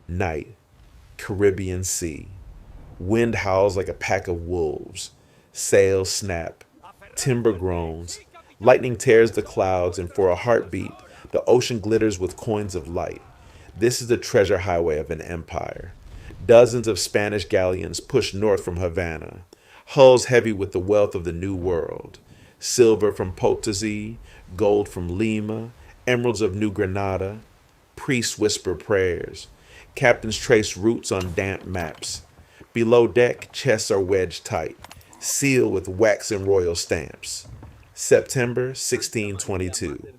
Night, Caribbean Sea. Wind howls like a pack of wolves. Sails snap. Timber groans. Lightning tears the clouds, and for a heartbeat, the ocean glitters with coins of light. This is the treasure highway of an empire. Dozens of Spanish galleons push north from Havana, hulls heavy with the wealth of the New World. Silver from Potosí, gold from Lima, emeralds of New Granada. Priests whisper prayers. Captains trace routes on damp maps. Below deck, chests are wedged tight, sealed with wax and royal stamps. September 1622.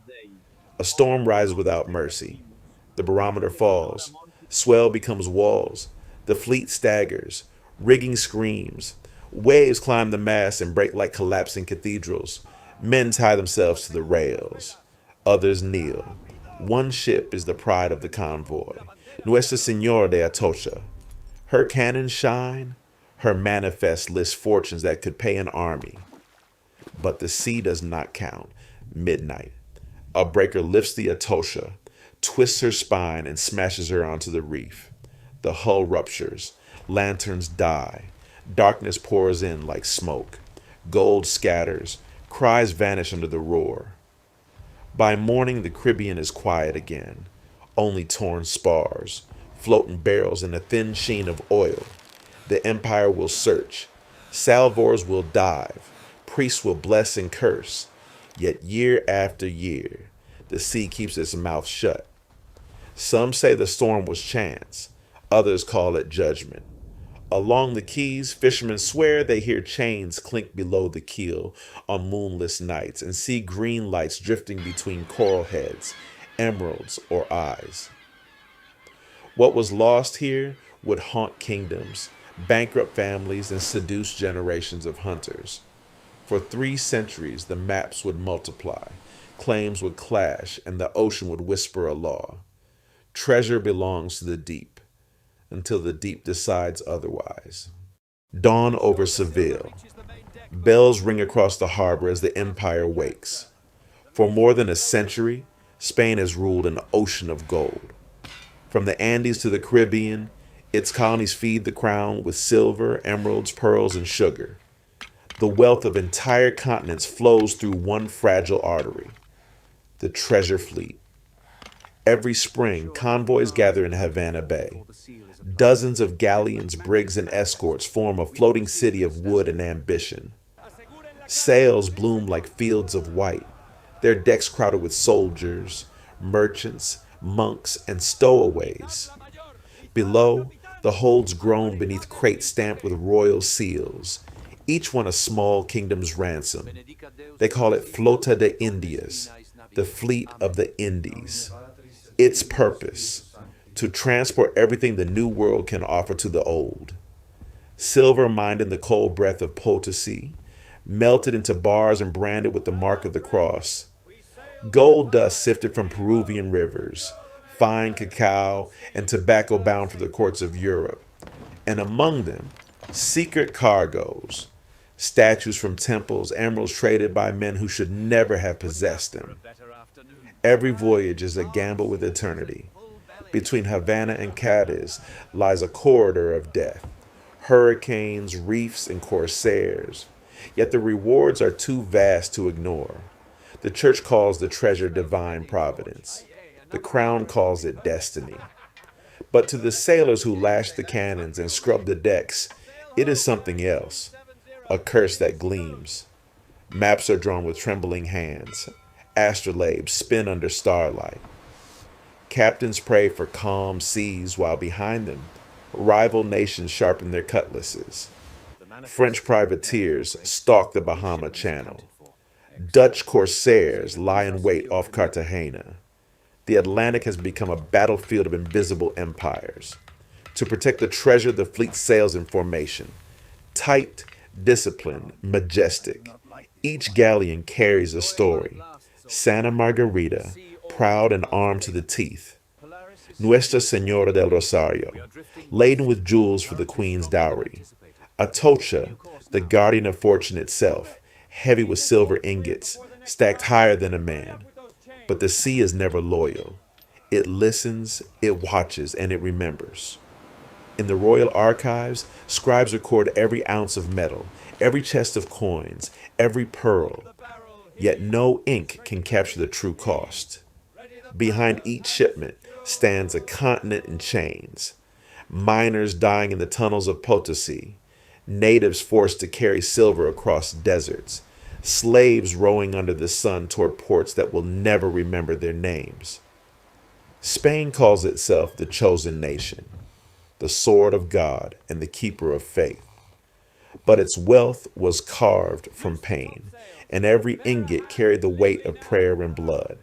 A storm rises without mercy. The barometer falls. Swell becomes walls. The fleet staggers. Rigging screams. Waves climb the masts and break like collapsing cathedrals. Men tie themselves to the rails. Others kneel. One ship is the pride of the convoy, Nuestra Señora de Atocha. Her cannons shine. Her manifest lists fortunes that could pay an army. But the sea does not count. Midnight. A breaker lifts the Atocha, twists her spine, and smashes her onto the reef. The hull ruptures. Lanterns die. Darkness pours in like smoke. Gold scatters. Cries vanish under the roar. By morning, the Caribbean is quiet again. Only torn spars, floating barrels, and a thin sheen of oil. The empire will search. Salvors will dive. Priests will bless and curse. Yet year after year, the sea keeps its mouth shut. Some say the storm was chance. Others call it judgment. Along the quays, fishermen swear they hear chains clink below the keel on moonless nights and see green lights drifting between coral heads, emeralds, or eyes. What was lost here would haunt kingdoms, bankrupt families, and seduce generations of hunters. For 3 centuries, the maps would multiply, claims would clash, and the ocean would whisper a law. Treasure belongs to the deep, until the deep decides otherwise. Dawn over Seville. Bells ring across the harbor as the empire wakes. For more than a century, Spain has ruled an ocean of gold. From the Andes to the Caribbean, its colonies feed the crown with silver, emeralds, pearls, and sugar. The wealth of entire continents flows through one fragile artery, the treasure fleet. Every spring, convoys gather in Havana Bay. Dozens of galleons, brigs, and escorts form a floating city of wood and ambition. Sails bloom like fields of white, their decks crowded with soldiers, merchants, monks, and stowaways. Below, the holds groan beneath crates stamped with royal seals, each one a small kingdom's ransom. They call it Flota de Indias, the fleet of the Indies. Its purpose, to transport everything the new world can offer to the old. Silver mined in the cold breath of Potosí, melted into bars and branded with the mark of the cross. Gold dust sifted from Peruvian rivers, fine cacao and tobacco bound for the courts of Europe. And among them, secret cargoes, statues from temples, emeralds traded by men who should never have possessed them. Every voyage is a gamble with eternity. Between Havana and Cadiz lies a corridor of death, hurricanes, reefs, and corsairs. Yet the rewards are too vast to ignore. The church calls the treasure divine providence. The crown calls it destiny. But to the sailors who lash the cannons and scrub the decks, it is something else, a curse that gleams. Maps are drawn with trembling hands. Astrolabes spin under starlight. Captains pray for calm seas while behind them, rival nations sharpen their cutlasses. French privateers stalk the Bahama Channel. Dutch corsairs lie in wait off Cartagena. The Atlantic has become a battlefield of invisible empires. To protect the treasure, the fleet sails in formation. Tight, disciplined, majestic. Each galleon carries a story. Santa Margarita, proud and armed to the teeth. Nuestra Señora del Rosario, laden with jewels for the queen's dowry. Atocha, the guardian of fortune itself, heavy with silver ingots, stacked higher than a man. But the sea is never loyal. It listens, it watches, and it remembers. In the royal archives, scribes record every ounce of metal, every chest of coins, every pearl, yet no ink can capture the true cost. Behind each shipment stands a continent in chains, miners dying in the tunnels of Potosi, natives forced to carry silver across deserts, slaves rowing under the sun toward ports that will never remember their names. Spain calls itself the chosen nation, the sword of God and the keeper of faith. But its wealth was carved from pain, and every ingot carried the weight of prayer and blood.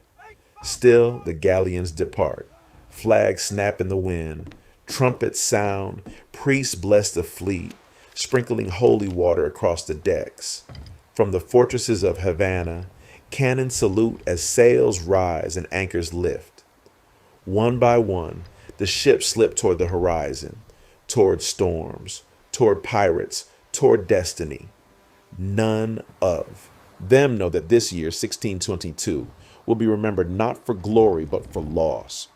Still the galleons depart, flags snap in the wind, trumpets sound, priests bless the fleet, sprinkling holy water across the decks. From the fortresses of Havana, cannon salute as sails rise and anchors lift. One by one, the ships slip toward the horizon, toward storms, toward pirates, toward destiny. None of them know that this year, 1622, will be remembered not for glory but for loss.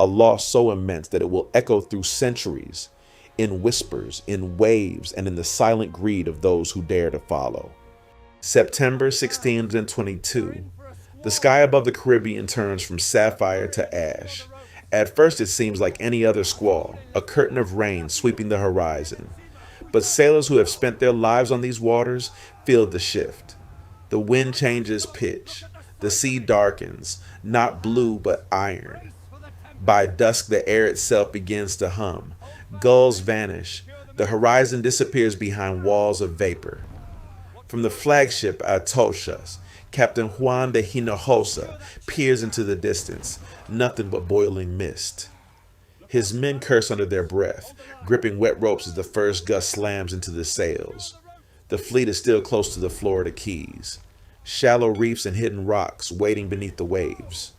A loss so immense that it will echo through centuries, in whispers, in waves, and in the silent greed of those who dare to follow. September 1622. The sky above the Caribbean turns from sapphire to ash. At first it seems like any other squall, a curtain of rain sweeping the horizon. But sailors who have spent their lives on these waters feel the shift. The wind changes pitch. The sea darkens, not blue but iron. By dusk the air itself begins to hum. Gulls vanish. The horizon disappears behind walls of vapor. From the flagship Atocha, Captain Juan de Hinojosa peers into the distance, nothing but boiling mist. His men curse under their breath, gripping wet ropes as the first gust slams into the sails. The fleet is still close to the Florida Keys, shallow reefs and hidden rocks waiting beneath the waves.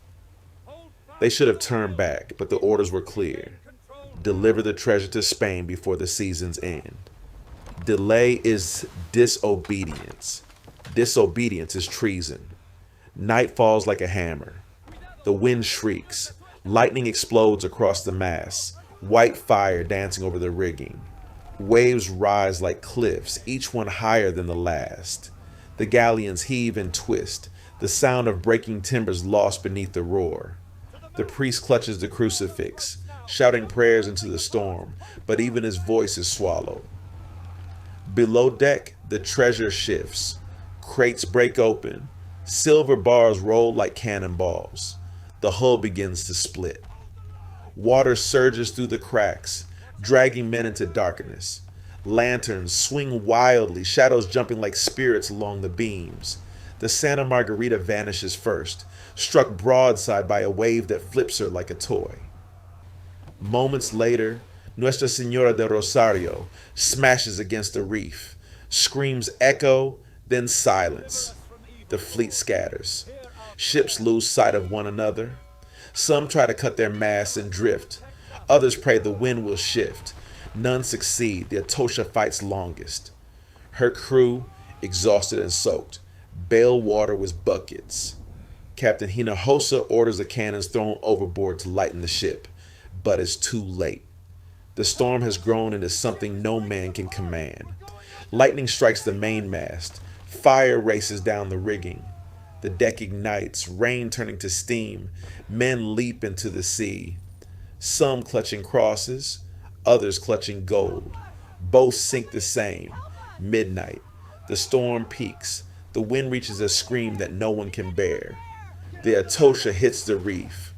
They should have turned back, but the orders were clear. Deliver the treasure to Spain before the season's end. Delay is disobedience. Disobedience is treason. Night falls like a hammer. The wind shrieks. Lightning explodes across the masts. White fire dancing over the rigging. Waves rise like cliffs, each one higher than the last. The galleons heave and twist, the sound of breaking timbers lost beneath the roar. The priest clutches the crucifix, shouting prayers into the storm, but even his voice is swallowed. Below deck, the treasure shifts. Crates break open. Silver bars roll like cannonballs. The hull begins to split. Water surges through the cracks, dragging men into darkness. Lanterns swing wildly, shadows jumping like spirits along the beams. The Santa Margarita vanishes first, struck broadside by a wave that flips her like a toy. Moments later, Nuestra Señora de Rosario smashes against the reef. Screams echo, then silence. The fleet scatters. Ships lose sight of one another. Some try to cut their masts and drift. Others pray the wind will shift. None succeed. The Atocha fights longest. Her crew, exhausted and soaked, bail water with buckets. Captain Hinojosa orders the cannons thrown overboard to lighten the ship, but it's too late. The storm has grown into something no man can command. Lightning strikes the mainmast. Fire races down the rigging. The deck ignites, rain turning to steam. Men leap into the sea. Some clutching crosses, others clutching gold. Both sink the same. Midnight. The storm peaks. The wind reaches a scream that no one can bear. The Atocha hits the reef.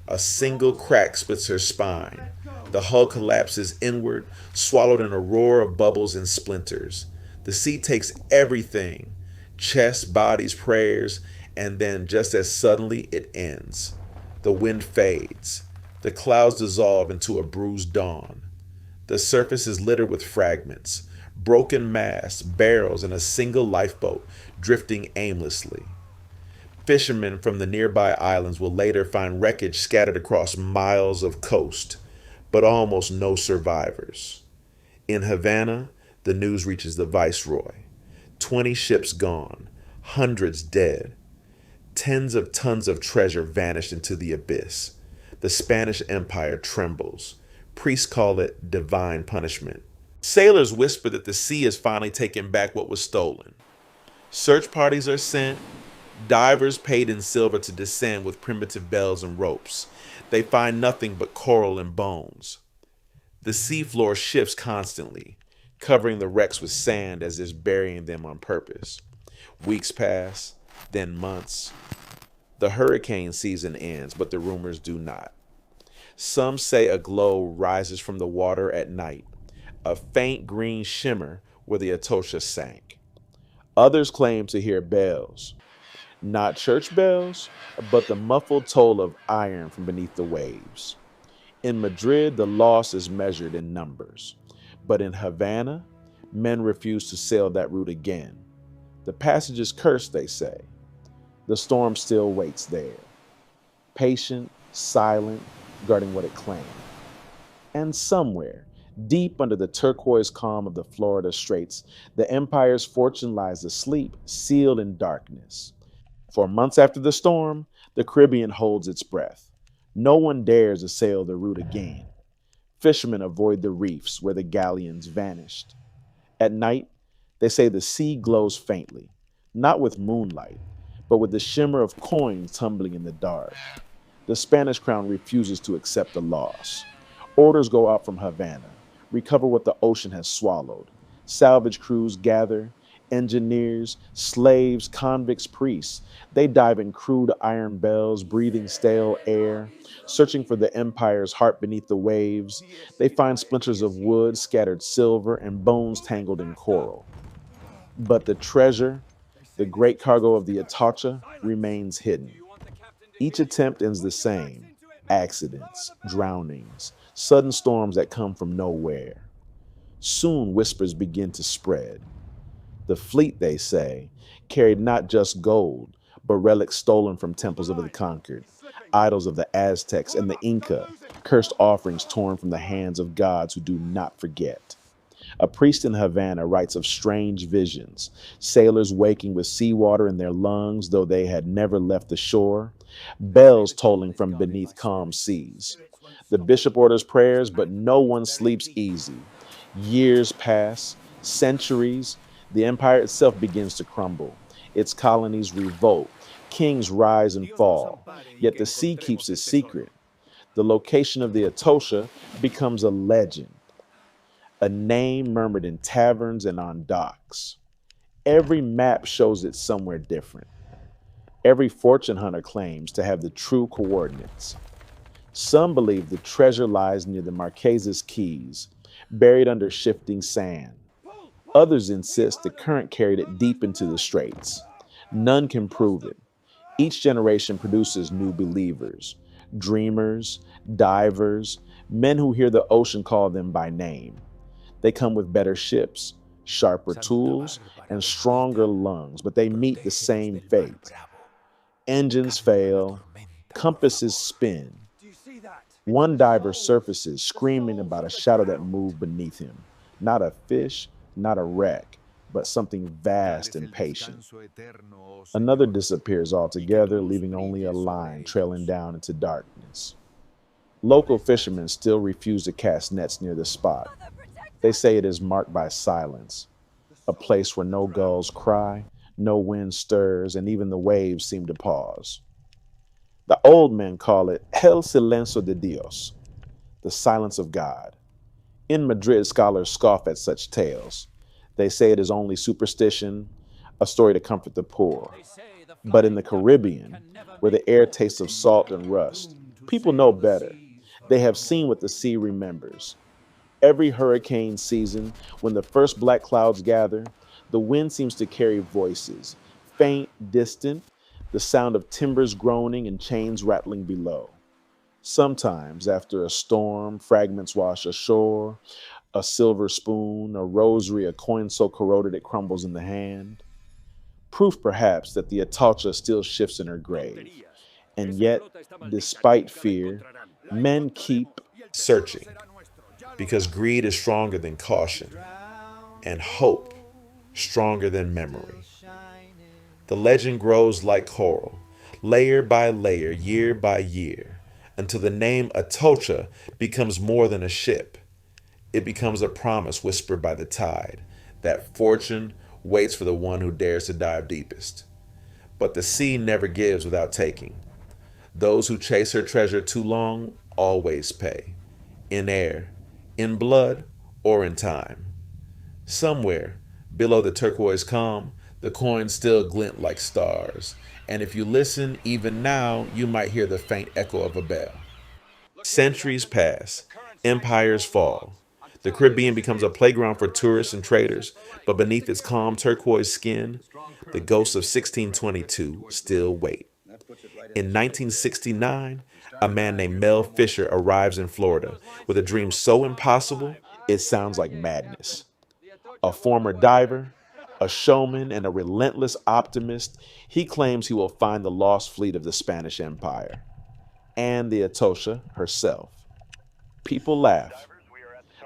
A single crack splits her spine. The hull collapses inward, swallowed in a roar of bubbles and splinters. The sea takes everything, chests, bodies, prayers, and then just as suddenly it ends. The wind fades. The clouds dissolve into a bruised dawn. The surface is littered with fragments, broken masts, barrels, and a single lifeboat drifting aimlessly. Fishermen from the nearby islands will later find wreckage scattered across miles of coast, but almost no survivors. In Havana, the news reaches the viceroy. 20 ships gone, hundreds dead. Tens of tons of treasure vanished into the abyss. The Spanish Empire trembles. Priests call it divine punishment. Sailors whisper that the sea has finally taken back what was stolen. Search parties are sent, divers paid in silver to descend with primitive bells and ropes. They find nothing but coral and bones. The seafloor shifts constantly, covering the wrecks with sand as if burying them on purpose. Weeks pass, then months. The hurricane season ends, but the rumors do not. Some say a glow rises from the water at night, a faint green shimmer where the Atocha sank. Others claim to hear bells, not church bells, but the muffled toll of iron from beneath the waves. In Madrid, the loss is measured in numbers, but in Havana, men refuse to sail that route again. The passage is cursed, they say. The storm still waits there, patient, silent, guarding what it claimed. And somewhere, deep under the turquoise calm of the Florida Straits, the empire's fortune lies asleep, sealed in darkness. For months after the storm, the Caribbean holds its breath. No one dares to sail the route again. Fishermen avoid the reefs where the galleons vanished. At night, they say the sea glows faintly, not with moonlight, but with the shimmer of coins tumbling in the dark. The Spanish crown refuses to accept the loss. Orders go out from Havana, recover what the ocean has swallowed. Salvage crews gather, engineers, slaves, convicts, priests. They dive in crude iron bells, breathing stale air, searching for the empire's heart beneath the waves. They find splinters of wood, scattered silver, and bones tangled in coral. But the treasure, the great cargo of the Atocha, remains hidden. Each attempt ends the same: accidents, drownings, sudden storms that come from nowhere. Soon whispers begin to spread. The fleet, they say, carried not just gold, but relics stolen from temples of the conquered, idols of the Aztecs and the Inca, cursed offerings torn from the hands of gods who do not forget. A priest in Havana writes of strange visions, sailors waking with seawater in their lungs though they had never left the shore, bells tolling from beneath calm seas. The bishop orders prayers, but no one sleeps easy. Years pass, centuries. The empire itself begins to crumble. Its colonies revolt. Kings rise and fall. Yet the sea keeps its secret. The location of the Atocha becomes a legend, a name murmured in taverns and on docks. Every map shows it somewhere different. Every fortune hunter claims to have the true coordinates. Some believe the treasure lies near the Marquesas Keys, buried under shifting sand. Others insist the current carried it deep into the straits. None can prove it. Each generation produces new believers, dreamers, divers, men who hear the ocean call them by name. They come with better ships, sharper tools, and stronger lungs, but they meet the same fate. Engines fail, compasses spin. One diver surfaces, screaming about a shadow that moved beneath him. Not a fish, not a wreck, but something vast and patient. Another disappears altogether, leaving only a line trailing down into darkness. Local fishermen still refuse to cast nets near the spot. They say it is marked by silence, a place where no gulls cry, no wind stirs, and even the waves seem to pause. The old men call it el silencio de Dios, the silence of God. In Madrid, scholars scoff at such tales. They say it is only superstition, a story to comfort the poor. But in the Caribbean, where the air tastes of salt and rust, people know better. They have seen what the sea remembers. Every hurricane season, when the first black clouds gather, the wind seems to carry voices, faint, distant, the sound of timbers groaning and chains rattling below. Sometimes, after a storm, fragments wash ashore, a silver spoon, a rosary, a coin so corroded it crumbles in the hand. Proof, perhaps, that the Atocha still shifts in her grave. And yet, despite fear, men keep searching, because greed is stronger than caution, and hope stronger than memory. The legend grows like coral, layer by layer, year by year, until the name Atocha becomes more than a ship. It becomes a promise whispered by the tide that fortune waits for the one who dares to dive deepest. But the sea never gives without taking. Those who chase her treasure too long always pay, in air, in blood, or in time. Somewhere, below the turquoise calm, the coins still glint like stars, and if you listen even now, you might hear the faint echo of a bell. Centuries pass, empires fall. The Caribbean becomes a playground for tourists and traders, but beneath its calm turquoise skin, the ghosts of 1622 still wait. In 1969, a man named Mel Fisher arrives in Florida with a dream so impossible it sounds like madness. A former diver, a showman, and a relentless optimist, he claims he will find the lost fleet of the Spanish Empire and the Atocha herself. People laugh.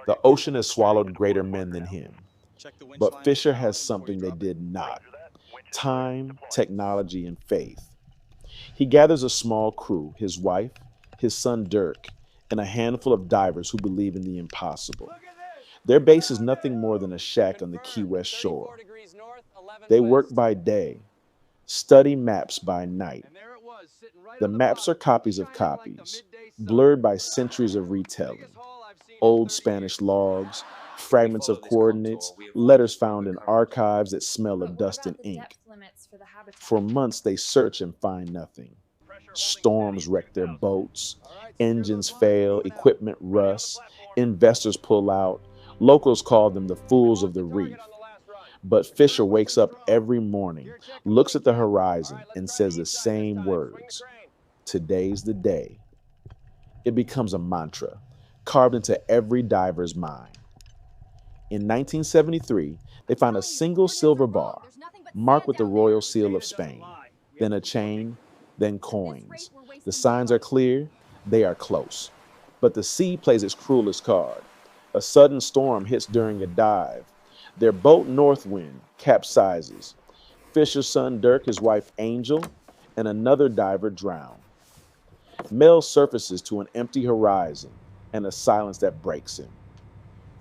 The ocean has swallowed greater men than him. But Fisher has something they did not: time, technology, and faith. He gathers a small crew: his wife, his son Dirk, and a handful of divers who believe in the impossible. Their base is nothing more than a shack on the Key West shore. They work by day, study maps by night. The maps are copies of copies, blurred by centuries of retelling. Old Spanish logs, fragments of coordinates, letters found in archives that smell of dust and ink. For months they search and find nothing. Storms wreck their boats, engines fail, equipment rusts, investors pull out. Locals call them the fools of the reef. But Fisher wakes up every morning, looks at the horizon, and says the same words: "Today's the day." It becomes a mantra, carved into every diver's mind. In 1973, they found a single silver bar, marked with the royal seal of Spain, then a chain, then coins. The signs are clear, they are close. But the sea plays its cruelest card. A sudden storm hits during a dive. Their boat, Northwind, capsizes. Fisher's son Dirk, his wife Angel, and another diver drown. Mel surfaces to an empty horizon and a silence that breaks him.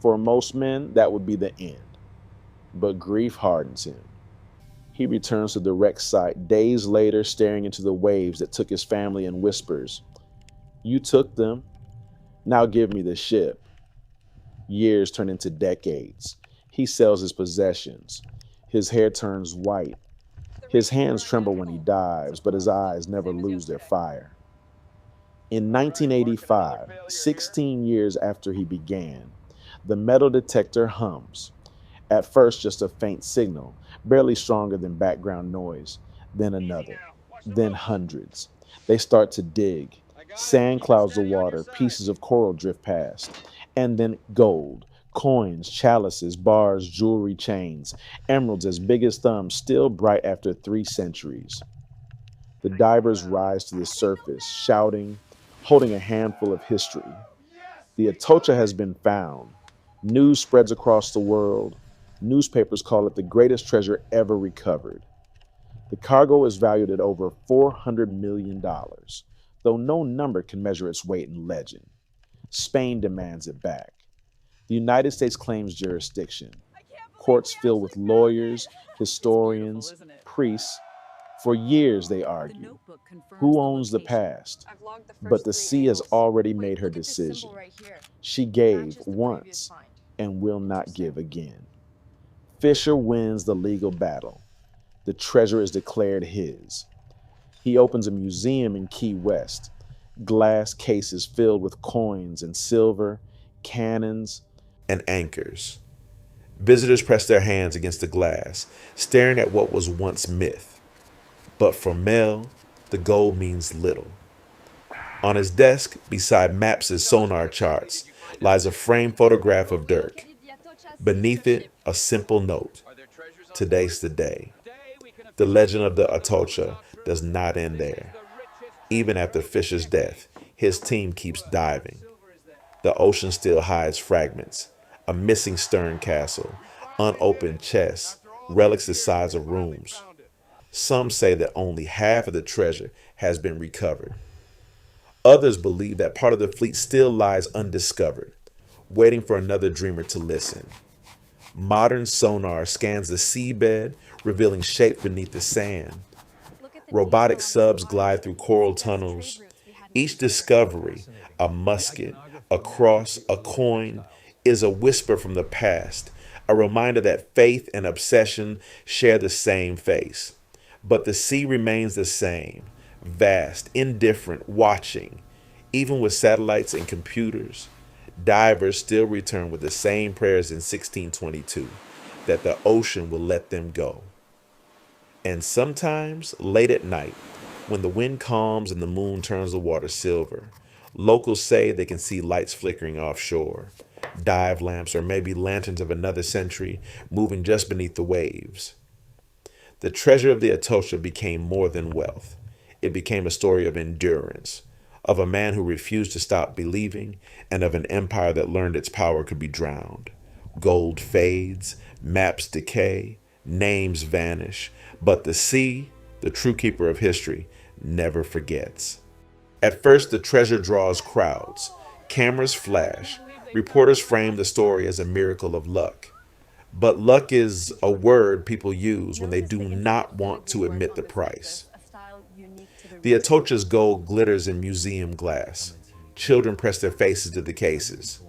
For most men, that would be the end. But grief hardens him. He returns to the wreck site days later, staring into the waves that took his family, and whispers, "You took them. Now give me the ship." Years turn into decades. He sells his possessions. His hair turns white. His hands tremble when he dives, but his eyes never lose their fire. In 1985, 16 years after he began, the metal detector hums. At first, just a faint signal, barely stronger than background noise. Then another. Then hundreds. They start to dig. Sand clouds the water, pieces of coral drift past. And then gold. Coins, chalices, bars, jewelry, chains. Emeralds as big as thumbs, still bright after 3 centuries. The divers rise to the surface, shouting, holding a handful of history. The Atocha has been found. News spreads across the world. Newspapers call it the greatest treasure ever recovered. The cargo is valued at over $400 million, though no number can measure its weight in legend. Spain demands it back. The United States claims jurisdiction. Courts fill with lawyers, historians, priests. For years they argue, who owns the past? But the sea has already made her decision. She gave once and will not give again. Fisher wins the legal battle. The treasure is declared his. He opens a museum in Key West, glass cases filled with coins and silver, cannons, and anchors. Visitors press their hands against the glass, staring at what was once myth. But for Mel, the gold means little. On his desk, beside maps and sonar charts, lies a framed photograph of Dirk. Beneath it, a simple note: "Today's the day." The legend of the Atocha does not end there. Even after Fisher's death, his team keeps diving. The ocean still hides fragments: a missing stern castle, unopened chests, relics the size of rooms. Some say that only half of the treasure has been recovered. Others believe that part of the fleet still lies undiscovered, waiting for another dreamer to listen. Modern sonar scans the seabed, revealing shape beneath the sand. Robotic subs glide through coral tunnels. Each discovery, a musket, a cross, a coin, is a whisper from the past, a reminder that faith and obsession share the same face. But the sea remains the same, vast, indifferent, watching. Even with satellites and computers, divers still return with the same prayers in 1622, that the ocean will let them go. And sometimes, late at night, when the wind calms and the moon turns the water silver, locals say they can see lights flickering offshore, dive lamps or maybe lanterns of another century moving just beneath the waves. The treasure of the Atocha became more than wealth. It became a story of endurance, of a man who refused to stop believing, and of an empire that learned its power could be drowned. Gold fades, maps decay, names vanish, but the sea, the true keeper of history, never forgets. At first, the treasure draws crowds. Cameras flash. Reporters frame the story as a miracle of luck. But luck is a word people use when they do not want to admit the price. The Atocha's gold glitters in museum glass. Children press their faces to the cases.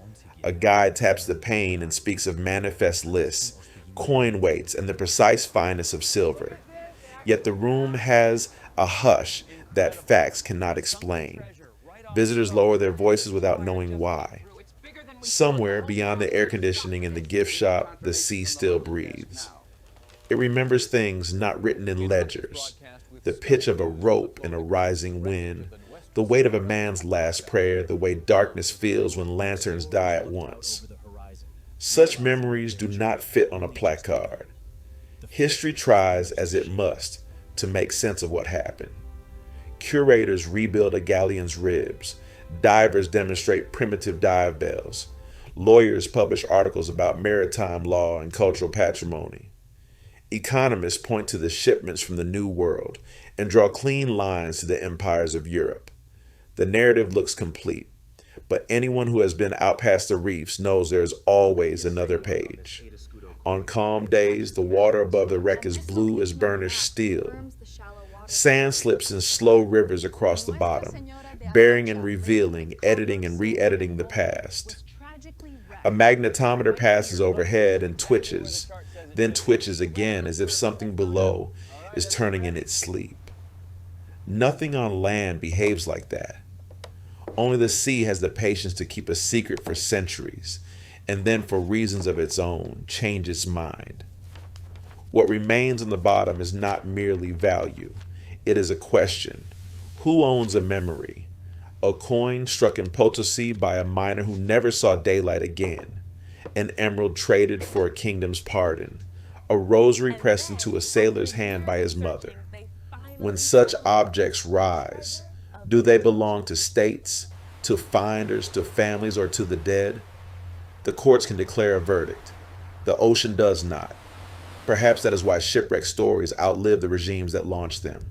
A guide taps the pane and speaks of manifest lists, coin weights, and the precise fineness of silver. Yet the room has a hush that facts cannot explain. Visitors lower their voices without knowing why. Somewhere beyond the air conditioning in the gift shop, the sea still breathes. It remembers things not written in ledgers. The pitch of a rope in a rising wind, the weight of a man's last prayer, the way darkness feels when lanterns die at once. Such memories do not fit on a placard. History tries, as it must, to make sense of what happened. Curators rebuild a galleon's ribs. Divers demonstrate primitive dive bells. Lawyers publish articles about maritime law and cultural patrimony. Economists point to the shipments from the New World and draw clean lines to the empires of Europe. The narrative looks complete, but anyone who has been out past the reefs knows there's always another page. On calm days, the water above the wreck is blue as burnished steel. Sand slips in slow rivers across the bottom, burying and revealing, editing and re-editing the past. A magnetometer passes overhead and twitches, then twitches again as if something below is turning in its sleep. Nothing on land behaves like that. Only the sea has the patience to keep a secret for centuries, and then for reasons of its own, change its mind. What remains on the bottom is not merely value. It is a question. Who owns a memory? A coin struck in Potosi by a miner who never saw daylight again. An emerald traded for a kingdom's pardon. A rosary pressed into a sailor's hand by his mother. When such objects rise, do they belong to states, to finders, to families, or to the dead? The courts can declare a verdict. The ocean does not. Perhaps that is why shipwreck stories outlive the regimes that launched them.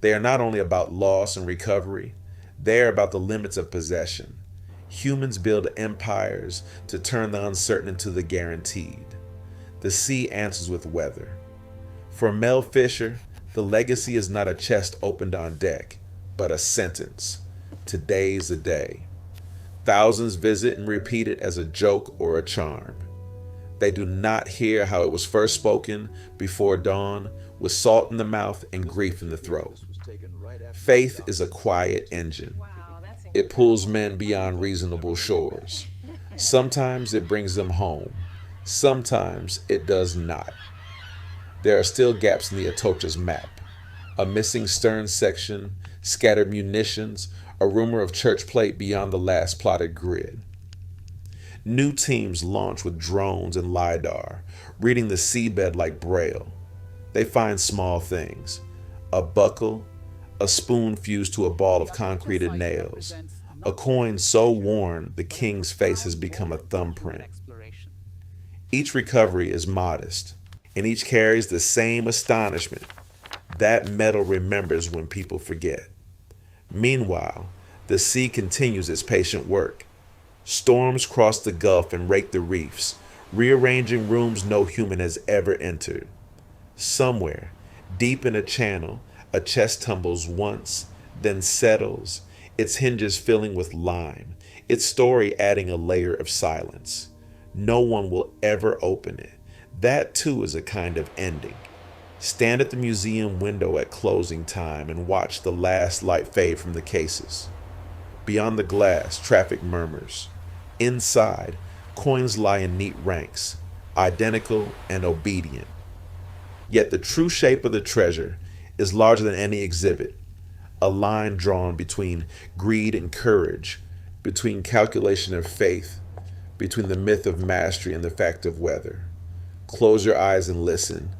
They are not only about loss and recovery, they are about the limits of possession. Humans build empires to turn the uncertain into the guaranteed. The sea answers with weather. For Mel Fisher, the legacy is not a chest opened on deck, but a sentence. Today's the day. Thousands visit and repeat it as a joke or a charm. They do not hear how it was first spoken before dawn, with salt in the mouth and grief in the throat. Faith is a quiet engine. It pulls men beyond reasonable shores. Sometimes it brings them home. Sometimes it does not. There are still gaps in the Atocha's map. A missing stern section, scattered munitions, a rumor of church plate beyond the last plotted grid. New teams launch with drones and LiDAR, reading the seabed like Braille. They find small things. A buckle, a spoon fused to a ball of concreted nails, a coin so worn the king's face has become a thumbprint. Each recovery is modest, and each carries the same astonishment. That metal remembers when people forget. Meanwhile, The sea continues its patient work. Storms cross the gulf and rake the reefs, rearranging rooms no human has ever entered. Somewhere, deep in a channel, a chest tumbles once, then settles, its hinges filling with lime, its story adding a layer of silence. No one will ever open it. That too is a kind of ending. Stand at the museum window at closing time and watch the last light fade from the cases. Beyond the glass, traffic murmurs. Inside, coins lie in neat ranks, identical and obedient. Yet the true shape of the treasure is larger than any exhibit, a line drawn between greed and courage, between calculation and faith, between the myth of mastery and the fact of weather. Close your eyes and listen.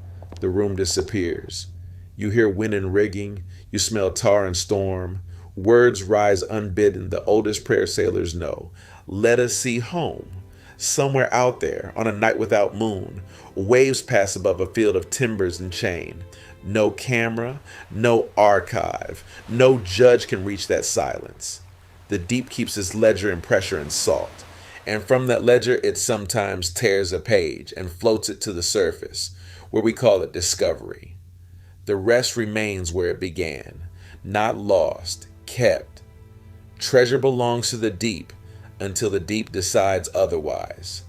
The room disappears. You hear wind and rigging. You smell tar and storm. Words rise unbidden, the oldest prayer sailors know. Let us see home. Somewhere out there, on a night without moon, waves pass above a field of timbers and chain. No camera, no archive, no judge can reach that silence. The deep keeps its ledger in pressure and salt, and from that ledger it sometimes tears a page and floats it to the surface, where we call it discovery. The rest remains where it began, not lost, kept. Treasure belongs to the deep until the deep decides otherwise.